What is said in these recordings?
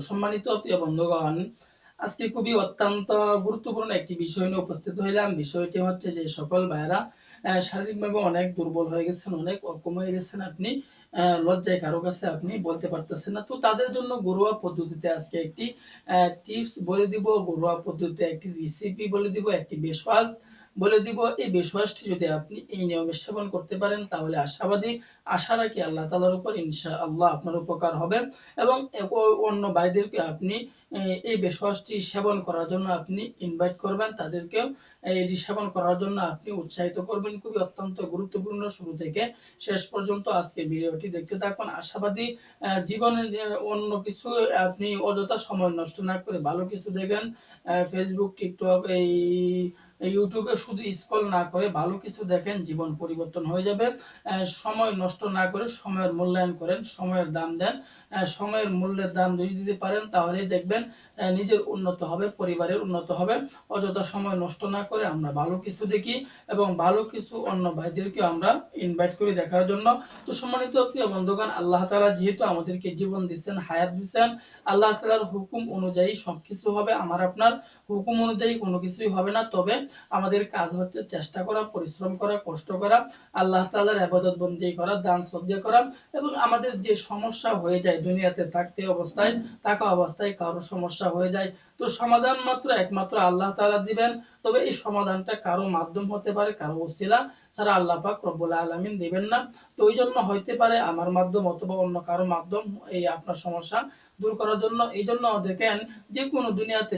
সম্মানিত প্রিয় বন্ধুগণ, আজকে খুবই অত্যন্ত গুরুত্বপূর্ণ একটি বিষয় নিয়ে উপস্থিত হইলাম। বিষয়টি হচ্ছে যে সকল ভাইরা শারীরিকভাবে অনেক দুর্বল হয়ে গেছেন, অনেক অক্ষম হয়ে গেছেন। আপনি লজ্জায় কারো কাছে আপনি বলতে পারতেছেন না। তো তাদের জন্য ঘরোয়া পদ্ধতিতে আজকে একটি টিপস বলে দিব, ঘরোয়া পদ্ধতিতে একটি রেসিপি বলে দিব, একটি বেশওয়াজ বলে দিব। এই বেশওয়াজটি যদি আপনি এই নিয়মে সেবন করতে পারেন তাহলে আশা রাখি আল্লাহ তাআলার উপর ইনশাআল্লাহ আপনার উপকার হবে। এবং অন্য ভাইদেরকে আপনি এই বেশওয়াজটি সেবন করার জন্য আপনি ইনভাইট করবেন, তাদেরকেও এটি সেবন করার জন্য আপনি উৎসাহিত করবেন। খুবই অত্যন্ত গুরুত্বপূর্ণ, শুরু থেকে শেষ পর্যন্ত আজকে ভিডিওটি দেখতে থাকুন। আশাবাদী জীবনে অন্য কিছু আপনি অযথা সময় নষ্ট না করে ভালো কিছু দেখেন। ফেসবুক, টিকটক, এই ইউটিউবে শুধু স্ক্রল না করে ভালো কিছু দেখেন, জীবন পরিবর্তন হয়ে যাবে। সময় নষ্ট না করে সময়ের মূল্যায়ন করেন, সময়ের দাম দেন। সময়ের মূল্যের দাম যদি দিতে পারেন তাহলেই দেখবেন নিজের উন্নত হবে, পরিবারের উন্নত হবে। অযথা সময় নষ্ট না করে আমরা ভালো কিছু দেখি এবং ভালো কিছু অন্য ভাইদেরকে আমরা ইনভাইট করি দেখার জন্য। তো সম্মানিত প্রিয় বন্ধুগণ, আল্লাহ তাআলা যেহেতু আমাদেরকে জীবন দিচ্ছেন, হায়াত দিচ্ছেন, আল্লাহ তাআলার হুকুম অনুযায়ী সবকিছু হবে। আমার আপনার হুকুম অনুযায়ী কোনো কিছুই হবে না। তবে আমাদের কাজ হচ্ছে চেষ্টা করা, পরিশ্রম করা, কষ্ট করা, আল্লাহ তাআলার ইবাদত বন্দেগী করা, দান সদকা করা। এবং আমাদের যে সমস্যা হয়ে যায় দুনিয়াতে থাকা অবস্থায় কারো সমস্যা হয়ে যায়, তো সমাধান মাত্র একমাত্র আল্লাহ তাআলা দিবেন। তবে এই সমাধানটা কারো মাধ্যম হতে পারে, কারো ওসিলা ছাড়া আল্লাহ পাক রব্বুল আলামিন দিবেন না। তো ওই জন্য হইতে পারে আমার মাধ্যম অথবা অন্য কারো মাধ্যম এই আপনার সমস্যা দূর করার জন্য। এই জন্য দেখেন, যে কোনো দুনিয়াতে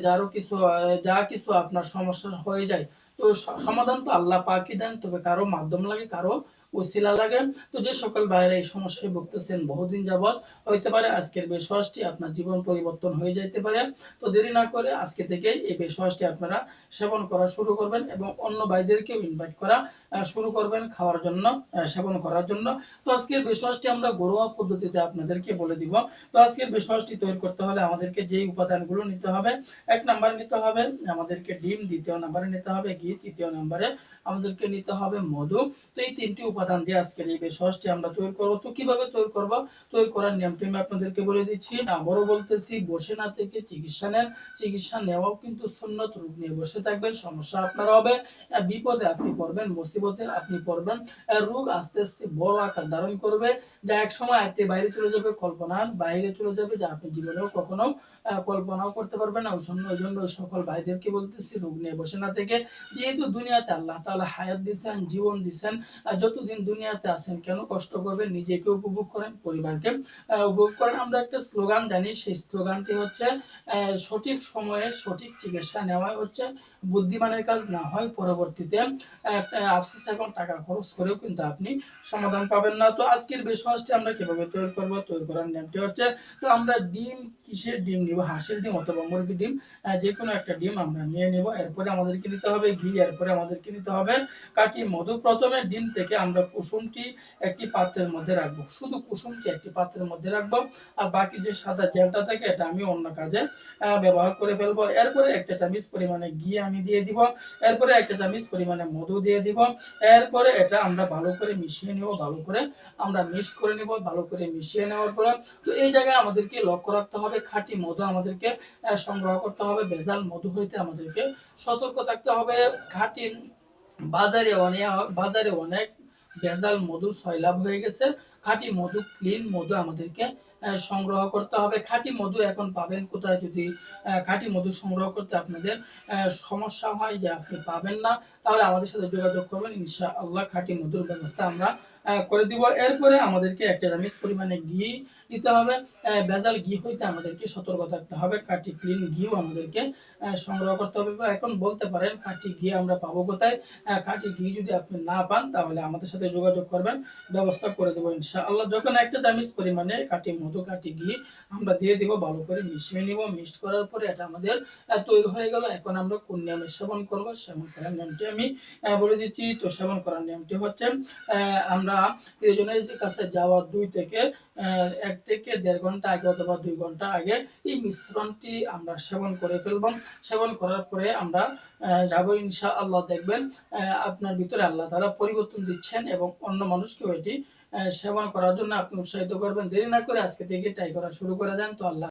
যা কিছু আপনার সমস্যা হয়ে যায়, তো সমাধান তো আল্লাহ পাকই দেন, তবে কারো মাধ্যম লাগে, কারো ওসিলা লাগে। তো যে সকল ভাইরা এই সমস্যায় ভুগতেছেন বহুদিন যাবত, হইতে পারে আজকের বেশওয়াজটি আপনার জীবন পরিবর্তন হয়ে যাইতে পারে। তো দেরি না করে আজকে থেকে এই বেশওয়াজটি আপনারা সেবন করা শুরু করবেন এবং অন্য ভাইদেরকেও ইনভাইট করা শুরু করবেন খাওয়ার জন্য, সেবন করার জন্য। তো আজকের বেশওয়াজটি আমরা ঘরোয়া পদ্ধতিতে আপনাদেরকে বলে দিব। তো আজকের বেশওয়াজটি তৈরি করতে হলে আমাদেরকে যেই উপাদানগুলো নিতে হবে, এক নম্বরে নিতে হবে আমাদেরকে ডিম, দ্বিতীয় নম্বরে নিতে হবে ঘি, তৃতীয় নম্বরে আমাদেরকে নিতে হবে মধু। তো এই তিনটি উপাদান দিয়ে আজকের এই বেশওয়াজটি আমরা তৈরি করব। তো কিভাবে তৈরি করব, তৈরি করার নিয়মটি আমি আপনাদেরকে বলে দিচ্ছি। আবারও বলতেছি, বসে না থেকে চিকিৎসা নেন। চিকিৎসা নেওয়াও কিন্তু সুন্নত। রোগ নিয়ে বসে থাকবেন, সমস্যা আপনার হবে, বিপদে আপনি পড়বেন, মুসিবতে আপনি পড়বেন। রোগ আস্তে আস্তে বড় আকার ধারণ করবে, যা এক সময় আয়ত্তের বাইরে চলে যাবে, কল্পনার বাইরে চলে যাবে, যা আপনি জীবনেও কখনো কল্পনাও করতে পারবেন না। ওই জন্য ওই সকল ভাইদেরকে বলতেছি, রোগ নিয়ে বসে না থেকে, যেহেতু দুনিয়াতে আল্লাহ তাআলা হায়াত দিয়েছেন, জীবন দিয়েছেন, যতদিন দুনিয়াতে আছেন কেন কষ্ট করবেন, নিজেকে উপভোগ করেন, পরিবারকে উপভোগ করেন। আমরা একটা স্লোগান জানি, সেই স্লোগানটি হচ্ছে সঠিক সময়ে সঠিক চিকিৎসা নেওয়াই হচ্ছে বুদ্ধিমানের কাজ, না হয় পরবর্তীতে আফসোস এবং টাকা খরচ করেও কিন্তু আপনি সমাধান পাবেন না। তো আজকের বেশওয়াজটি আমরা কিভাবে তৈরি করব, তৈরি করার নিয়মটি হচ্ছে, তো আমরা ডিম, কিসের ডিম নিব, হাঁসের ডিম অথবা মুরগির ডিম, যে কোনো একটা ডিম আমরা নিয়ে নেব। এরপরে আমাদেরকে নিতে হবে ঘি, এরপরে আমাদেরকে নিতে হবে কাটি মধু। প্রথমে ডিম থেকে আমরা কুসুমটি একটি পাত্রের মধ্যে রাখবো, শুধু কুসুমটি একটি পাত্রের মধ্যে রাখবো, আর বাকি যে সাদা জেলটা থাকে এটা আমি অন্য কাজে ব্যবহার করে ফেলবো। এরপরে 1 চা চামচ পরিমাণে ঘি আমি দিয়ে দিব, এরপরে 1 চা চামচ পরিমাণে মধু দিয়ে দিব। এরপরে এটা আমরা ভালো করে মিশিয়ে নিব, ভালো করে আমরা মিক্স করে নিব, ভালো করে মিশিয়ে নেওয়ার পরে, তো এই জায়গায় আমাদেরকে লক্ষ্য রাখতে হবে খাঁটি মধু আমাদেরকে সংগ্রহ করতে হবে। ভেজাল মধু হইতে আমাদেরকে সতর্ক থাকতে হবে। খাঁটি বাজারে অনেক ভেজাল মধু সয়লাব হয়ে গেছে। খাঁটি মধু, ক্লিন মধু আমাদেরকে সংগ্রহ করতে হবে। খাঁটি মধু এখন পাবেন কোথায়? যদি খাঁটি মধু সংগ্রহ করতে আপনাদের সমস্যা হয়, যে আপনি পাবেন না, তাহলে আমাদের সাথে যোগাযোগ করবেন, ইনশাআল্লাহ খাঁটি মধুর ব্যবস্থা আমরা করে দিব। এরপরে আমাদেরকে 1 চা চামচ পরিমাণে ঘি দিতে হবে। ভেজাল ঘি হইতে আমাদেরকে সতর্ক থাকতে হবে। খাঁটি ক্লিন ঘিও আমাদেরকে সংগ্রহ করতে হবে। এখন বলতে পারেন খাঁটি ঘি আমরা পাবো কোথায়? খাঁটি ঘি যদি আপনি না পান তাহলে আমাদের সাথে যোগাযোগ করবেন, ব্যবস্থা করে দেবো ইনশাআল্লাহ। যখন 1 চা চামচ পরিমাণে খাঁটি মধু, খাঁটি ঘি আমরা দিয়ে দিব, ভালো করে মিশিয়ে নিব। মিক্স করার পরে এটা আমাদের তৈরি হয়ে গেল। এখন আমরা কোন নিয়মে সেবন করব, সেবন করার নিয়মটি আমি বলে দিচ্ছি। তো সেবন করার নিয়মটি হচ্ছে, আমরা প্রিয়জনের কাছে যাওয়ার 1 থেকে 1.5 ঘন্টা আগে অথবা 2 ঘন্টা আগে এই মিশ্রণটি আমরা সেবন করে ফেলব। সেবন করার পরে আমরা যাব, ইনশাআল্লাহ দেখবেন আপনার ভিতরে আল্লাহ তাআলা পরিবর্তন দিচ্ছেন এবং অন্য মানুষকেও এটি সেবন করার জন্য আপনি উৎসাহিত করবেন। দেরি না করে আজকে থেকে ট্রাই করা শুরু করে দেন। তো আল্লাহ